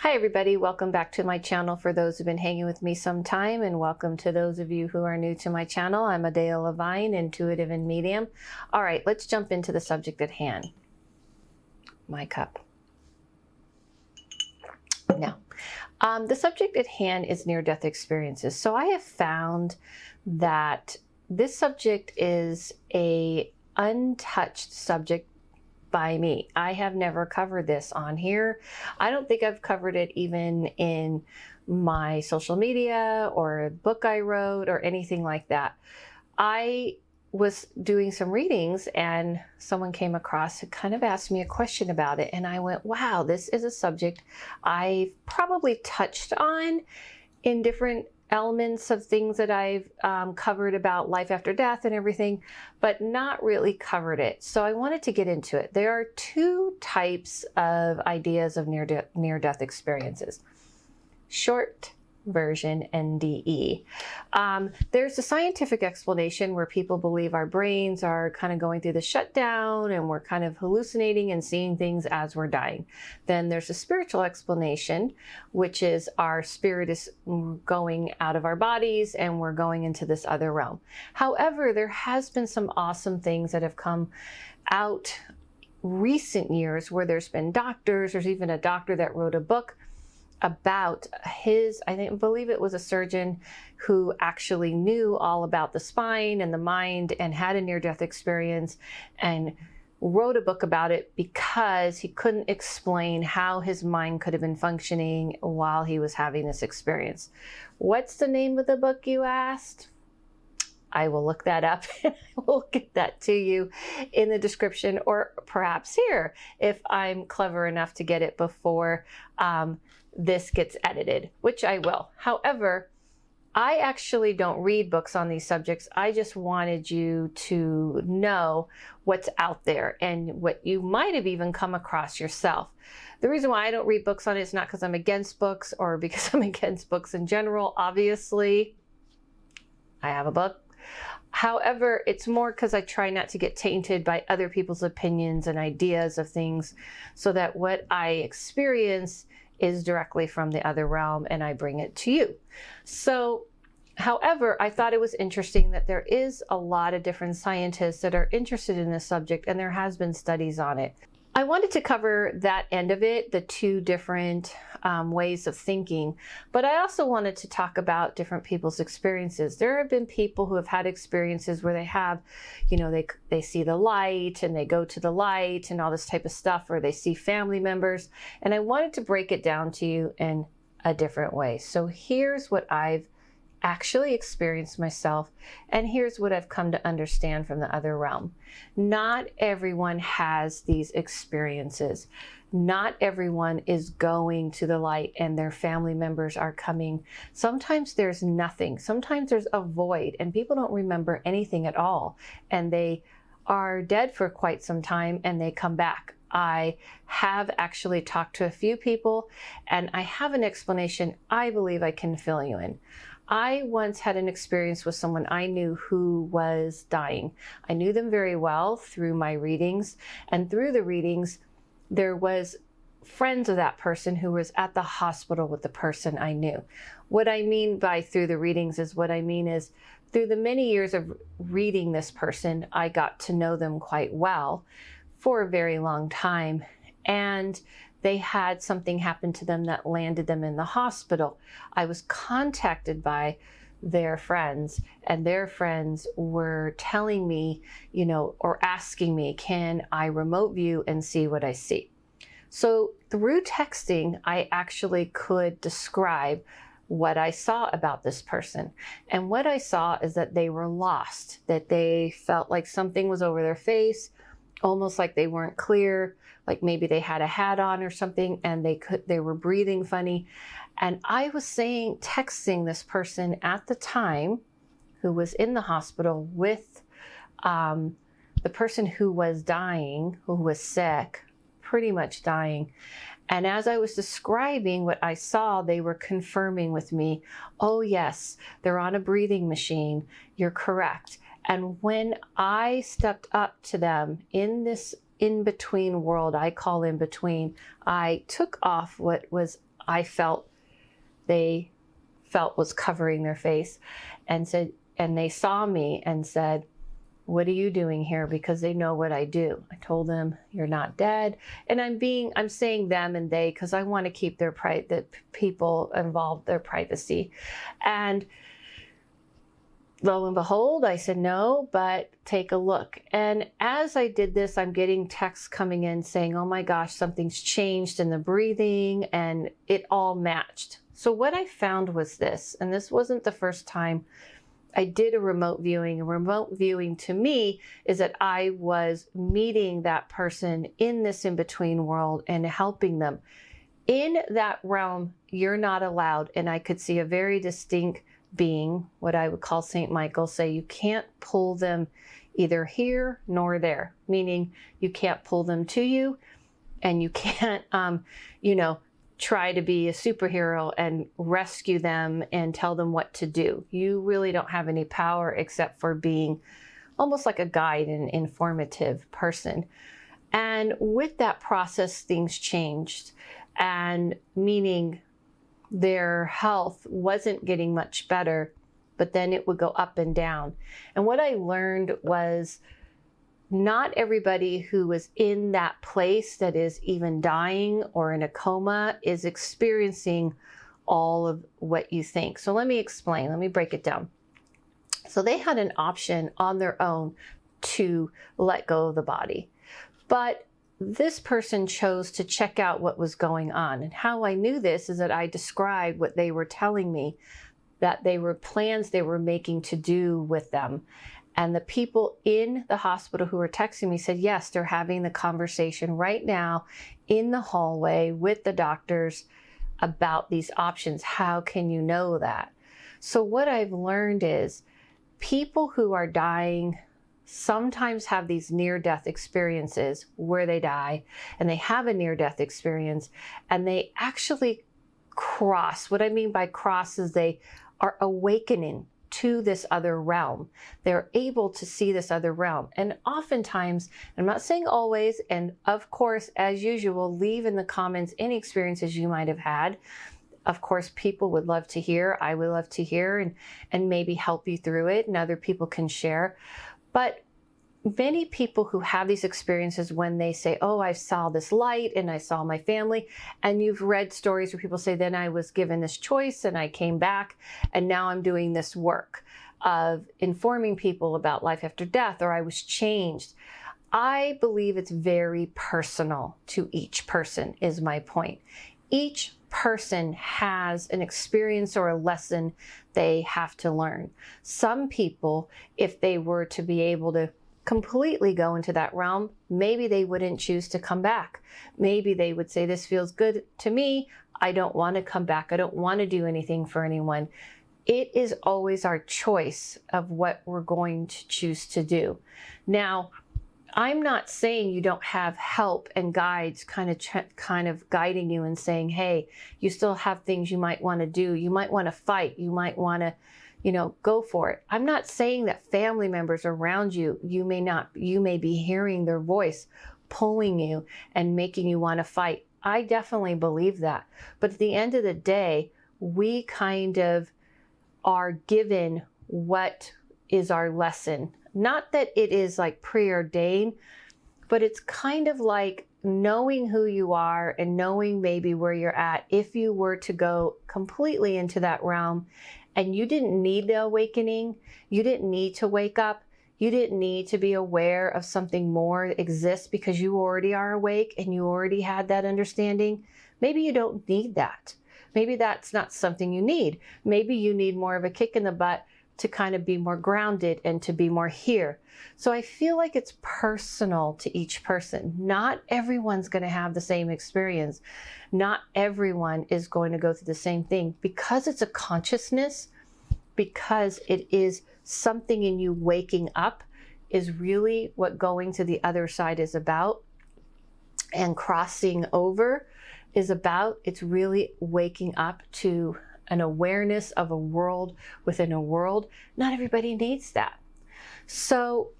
Hi everybody, welcome back to my channel for those who've been hanging with me some time, and welcome to those of you who are new to my channel. I'm Adele Levine, intuitive and medium. All right, let's jump into the subject at hand. My cup. Now, the subject at hand is near-death experiences. So I have found that this subject is a untouched subject by me. I have never covered this on here. I don't think I've covered it even in my social media or a book I wrote or anything like that. I was doing some readings and someone came across and kind of asked me a question about it, and I went, wow, this is a subject I've probably touched on in different elements of things that I've covered about life after death and everything, but not really covered it. So I wanted to get into it. There are two types of ideas of near-death experiences. Short version, NDE. There's a scientific explanation where people believe our brains are kind of going through the shutdown and we're kind of hallucinating and seeing things as we're dying. Then there's a spiritual explanation, which is our spirit is going out of our bodies and we're going into this other realm. However, there has been some awesome things that have come out recent years where there's been doctors. There's even a doctor that wrote a book about I believe it was a surgeon who actually knew all about the spine and the mind and had a near-death experience and wrote a book about it because he couldn't explain how his mind could have been functioning while he was having this experience. What's the name of the book, you asked? I will look that up and I will get that to you in the description, or perhaps here if I'm clever enough to get it before this gets edited, which I will. However, I actually don't read books on these subjects. I just wanted you to know what's out there and what you might have even come across yourself. The reason why I don't read books on it is not because I'm against books or because I'm against books in general. Obviously, I have a book. However, it's more because I try not to get tainted by other people's opinions and ideas of things, so that what I experience is directly from the other realm and I bring it to you. So, however, I thought it was interesting that there is a lot of different scientists that are interested in this subject, and there has been studies on it. I wanted to cover that end of it, the two different ways of thinking, but I also wanted to talk about different people's experiences. There have been people who have had experiences where they have, they see the light and they go to the light and all this type of stuff, or they see family members, and I wanted to break it down to you in a different way. So here's what I've actually experienced myself, and here's what I've come to understand from the other realm. Not everyone has these experiences. Not everyone is going to the light and their family members are coming. Sometimes there's nothing. Sometimes there's a void and people don't remember anything at all, and they are dead for quite some time and they come back. I have actually talked to a few people and I have an explanation I believe I can fill you in. I once had an experience with someone I knew who was dying. I knew them very well through my readings, and through the readings, there was friends of that person who was at the hospital with the person I knew. What I mean by through the readings is through the many years of reading this person, I got to know them quite well for a very long time, and they had something happen to them that landed them in the hospital. I was contacted by their friends, and their friends were telling me, or asking me, can I remote view and see what I see? So through texting, I actually could describe what I saw about this person. And what I saw is that they were lost, that they felt like something was over their face, almost like they weren't clear, like maybe they had a hat on or something, and they were breathing funny. And I was texting this person at the time who was in the hospital with the person who was dying, who was sick, pretty much dying. And as I was describing what I saw, they were confirming with me, oh yes, they're on a breathing machine, you're correct. And when I stepped up to them in this in-between world, I call in-between, I took off what was I felt they felt was covering their face, and they saw me and said, "What are you doing here?" Because they know what I do. I told them, "You're not dead." And I'm saying them and they because I want to keep the people involved, their privacy. And lo and behold, I said, "No, but take a look." And as I did this, I'm getting texts coming in saying, "Oh my gosh, something's changed in the breathing," and it all matched. So what I found was this, and this wasn't the first time I did a remote viewing. A remote viewing to me is that I was meeting that person in this in-between world and helping them. In that realm, you're not allowed. And I could see a very distinct being, what I would call Saint Michael, say you can't pull them either here nor there, meaning you can't pull them to you, and you can't, try to be a superhero and rescue them and tell them what to do. You really don't have any power except for being almost like a guide and informative person. And with that process, things changed, and meaning their health wasn't getting much better, but then it would go up and down. And what I learned was not everybody who was in that place that is even dying or in a coma is experiencing all of what you think. So let me explain. Let me break it down. So they had an option on their own to let go of the body. But this person chose to check out what was going on. And how I knew this is that I described what they were telling me, that they were plans they were making to do with them. And the people in the hospital who were texting me said, yes, they're having the conversation right now in the hallway with the doctors about these options. How can you know that? So what I've learned is people who are dying sometimes have these near-death experiences where they die and they have a near-death experience and they actually cross. What I mean by cross is they are awakening to this other realm. They're able to see this other realm. And oftentimes, I'm not saying always, and of course, as usual, leave in the comments any experiences you might have had. Of course, people would love to hear. I would love to hear and maybe help you through it, and other people can share. But many people who have these experiences, when they say, oh, I saw this light and I saw my family, and you've read stories where people say, then I was given this choice and I came back and now I'm doing this work of informing people about life after death, or I was changed. I believe it's very personal to each person, is my point. Each person has an experience or a lesson they have to learn. Some people, if they were to be able to completely go into that realm, maybe they wouldn't choose to come back. Maybe they would say, this feels good to me. I don't want to come back. I don't want to do anything for anyone. It is always our choice of what we're going to choose to do. Now, I'm not saying you don't have help and guides kind of guiding you and saying, hey, you still have things you might want to do. You might want to fight. You might want to go for it. I'm not saying that family members around you, you may be hearing their voice pulling you and making you want to fight. I definitely believe that. But at the end of the day, we kind of are given what is our lesson. Not that it is like preordained, but it's kind of like knowing who you are and knowing maybe where you're at. If you were to go completely into that realm, and you didn't need the awakening, you didn't need to wake up, you didn't need to be aware of something more exists because you already are awake and you already had that understanding, maybe you don't need that. Maybe that's not something you need. Maybe you need more of a kick in the butt to kind of be more grounded and to be more here. So I feel like it's personal to each person. Not everyone's going to have the same experience. Not everyone is going to go through the same thing because it's a consciousness, because it is something in you waking up is really what going to the other side is about, and crossing over is about. It's really waking up to an awareness of a world within a world. Not everybody needs that. So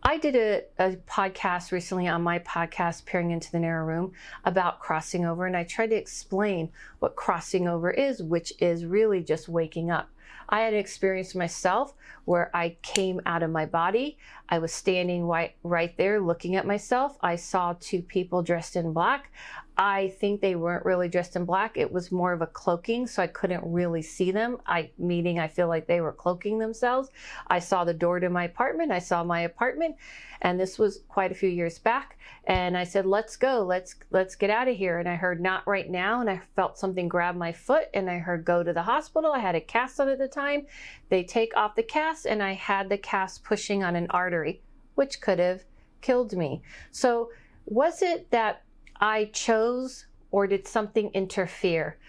I did a podcast recently on my podcast, Peering into the Narrow Room, about crossing over. And I tried to explain what crossing over is, which is really just waking up. I had an experience myself where I came out of my body. I was standing right there looking at myself. I saw two people dressed in black. I think they weren't really dressed in black. It was more of a cloaking, so I couldn't really see them. Meaning I feel like they were cloaking themselves. I saw the door to my apartment. I saw my apartment, and this was quite a few years back. And I said, let's go, let's get out of here. And I heard, not right now. And I felt something grab my foot, and I heard, go to the hospital. I had a cast on at the time. They take off the cast, and I had the cast pushing on an artery, which could have killed me. So was it that I chose, or did something interfere?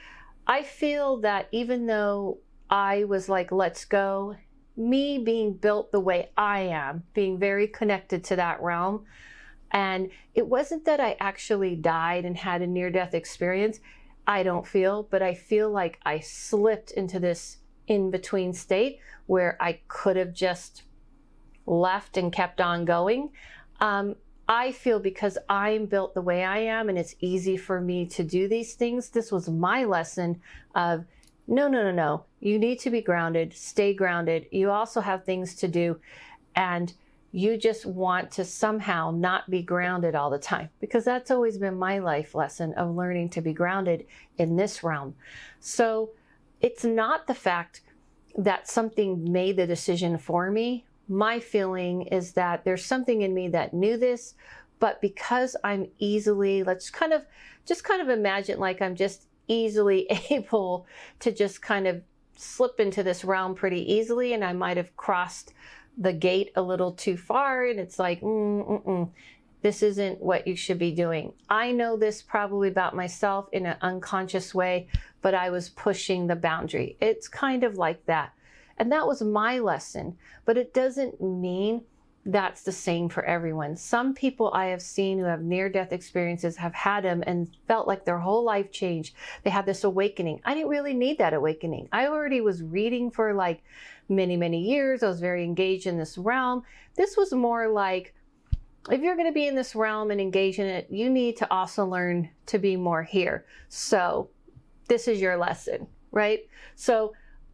I feel that even though I was like, let's go, me being built the way I am, being very connected to that realm, and it wasn't that I actually died and had a near-death experience, I don't feel, but I feel like I slipped into this in-between state where I could have just left and kept on going. I feel because I'm built the way I am and it's easy for me to do these things, this was my lesson of no. You need to be grounded, stay grounded. You also have things to do, and you just want to somehow not be grounded all the time, because that's always been my life lesson of learning to be grounded in this realm. So it's not the fact that something made the decision for me. My feeling is that there's something in me that knew this, but because I'm easily, let's just kind of imagine like I'm just easily able to just kind of slip into this realm pretty easily, and I might have crossed the gate a little too far, and it's like, this isn't what you should be doing. I know this probably about myself in an unconscious way, but I was pushing the boundary. It's kind of like that. And that was my lesson, but it doesn't mean that's the same for everyone. Some people I have seen who have near-death experiences have had them and felt like their whole life changed. They had this awakening. I didn't really need that awakening. I already was reading for like many years. I was very engaged in this realm. This was more like, if you're going to be in this realm and engage in it, you need to also learn to be more here. So this is your lesson, right? So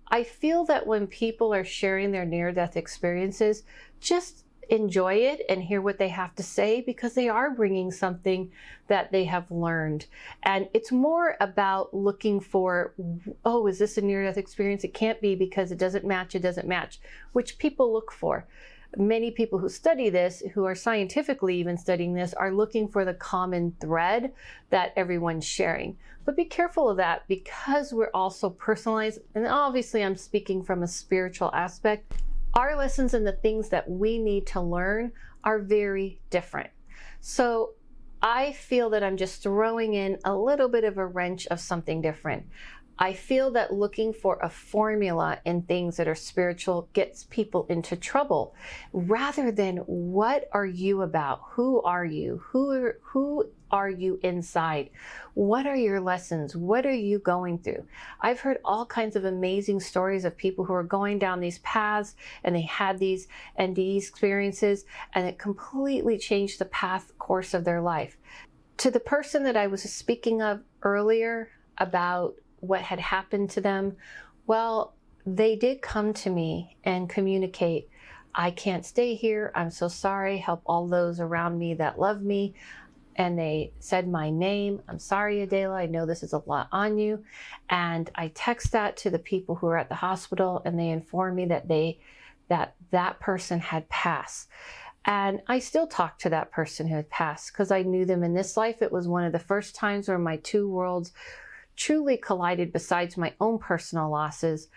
I feel that when people are sharing their near-death experiences, just enjoy it and hear what they have to say, because they are bringing something that they have learned. And it's more about looking for, oh, is this a near-death experience? It can't be, because it doesn't match, which people look for. Many people who study this, who are scientifically even studying this, are looking for the common thread that everyone's sharing. But be careful of that, because we're also personalized. And obviously I'm speaking from a spiritual aspect. Our lessons and the things that we need to learn are very different. So I feel that I'm just throwing in a little bit of a wrench of something different. I feel that looking for a formula in things that are spiritual gets people into trouble, rather than what are you about? Who are you? Who are you inside? What are your lessons? What are you going through? I've heard all kinds of amazing stories of people who are going down these paths and they had these NDE experiences, and it completely changed the course of their life. To the person that I was speaking of earlier about what had happened to them, well, they did come to me and communicate, I can't stay here, I'm so sorry, help all those around me that love me. And they said my name, I'm sorry, Adela, I know this is a lot on you. And I text that to the people who are at the hospital, and they informed me that that person had passed. And I still talk to that person who had passed, because I knew them in this life. It was one of the first times where my two worlds truly collided, besides my own personal losses.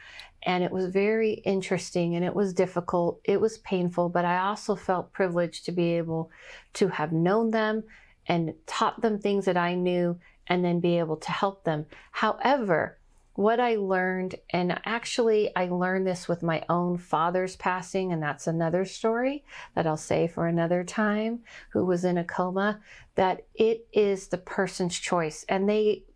And it was very interesting, and it was difficult, it was painful, but I also felt privileged to be able to have known them and taught them things that I knew, and then be able to help them. However, what I learned, and actually I learned this with my own father's passing, and that's another story that I'll say for another time, who was in a coma, that it is the person's choice. And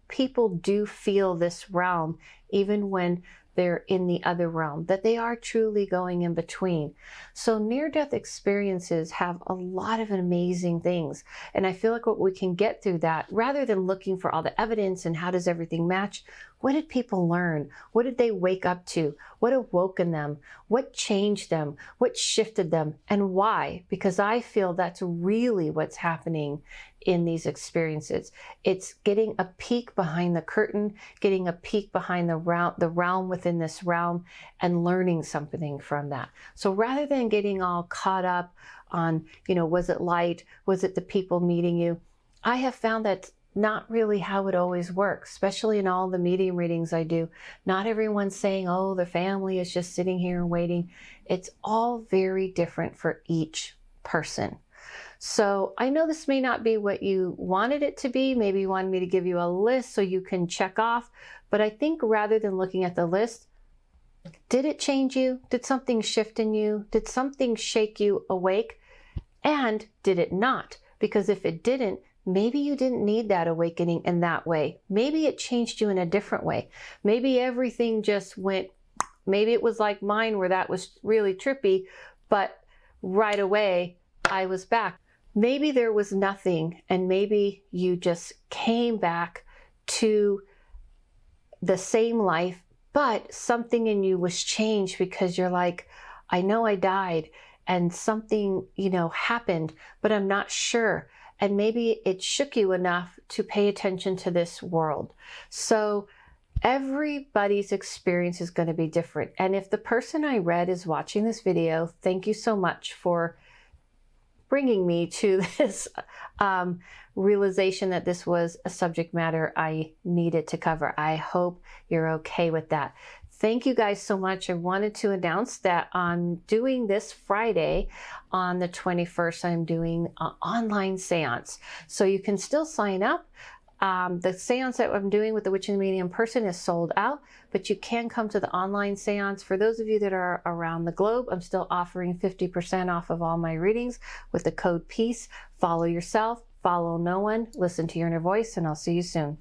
people do feel this realm, even when they're in the other realm, that they are truly going in between. So near-death experiences have a lot of amazing things. And I feel like what we can get through that, rather than looking for all the evidence and how does everything match, what did people learn? What did they wake up to? What awoke in them? What changed them? What shifted them? And why? Because I feel that's really what's happening in these experiences. It's getting a peek behind the curtain, getting a peek behind the realm within this realm, and learning something from that. So rather than getting all caught up on, was it light? Was it the people meeting you? I have found that not really how it always works, especially in all the medium readings I do. Not everyone's saying, oh, the family is just sitting here and waiting. It's all very different for each person. So I know this may not be what you wanted it to be. Maybe you wanted me to give you a list so you can check off. But I think rather than looking at the list, did it change you? Did something shift in you? Did something shake you awake? And did it not? Because if it didn't, maybe you didn't need that awakening in that way. Maybe it changed you in a different way. Maybe everything just went, maybe it was like mine where that was really trippy, but right away I was back. Maybe there was nothing, and maybe you just came back to the same life, but something in you was changed because you're like, I know I died and something, happened, but I'm not sure. And maybe it shook you enough to pay attention to this world. So everybody's experience is going to be different. And if the person I read is watching this video, thank you so much for bringing me to this realization that this was a subject matter I needed to cover. I hope you're okay with that. Thank you guys so much. I wanted to announce that I'm doing this Friday on the 21st, I'm doing an online seance. So you can still sign up. The seance that I'm doing with the Witch and the Medium person is sold out, but you can come to the online seance. For those of you that are around the globe, I'm still offering 50% off of all my readings with the code PEACE. Follow yourself, follow no one, listen to your inner voice, and I'll see you soon.